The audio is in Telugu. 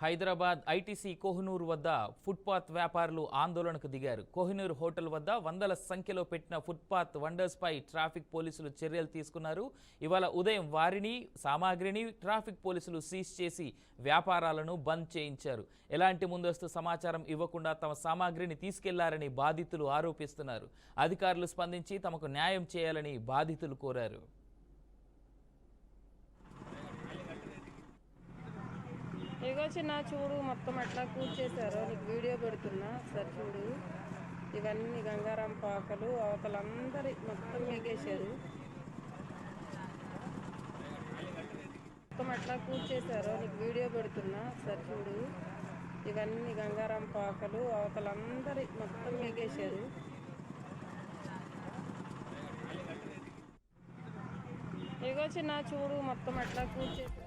హైదరాబాద్ ఐటీసీ కోహినూర్ వద్ద ఫుట్పాత్ వ్యాపారులు ఆందోళనకు దిగారు. కోహినూర్ హోటల్ వద్ద వందల సంఖ్యలో పెట్టిన ఫుట్పాత్ వండర్స్ పై ట్రాఫిక్ పోలీసులు చర్యలు తీసుకున్నారు. ఇవాళ ఉదయం వారిని సామాగ్రిని ట్రాఫిక్ పోలీసులు సీజ్ చేసి వ్యాపారాలను బంద్ చేయించారు. ఎలాంటి ముందస్తు సమాచారం ఇవ్వకుండా తమ సామాగ్రిని తీసుకెళ్లారని బాధితులు ఆరోపిస్తున్నారు. అధికారులు స్పందించి తమకు న్యాయం చేయాలని బాధితులు కోరారు. ఇగో చిన్న చూడు మొత్తం ఎట్లా కూర్చేశారో నీకు వీడియో పెడుతున్నా సార్ చూడు. ఇవన్నీ గంగారాం పాకలు అవతలందరి మొత్తం ఎగేశారు. మొత్తం ఎట్లా కూర్చేశారో నీకు వీడియో పెడుతున్నా సార్ చూడు. ఇవన్నీ గంగారాం పాకలు అవతలందరి మొత్తం ఎగేశారు. ఇగో చిన్న చూడు మొత్తం ఎట్లా కూర్చేశారు.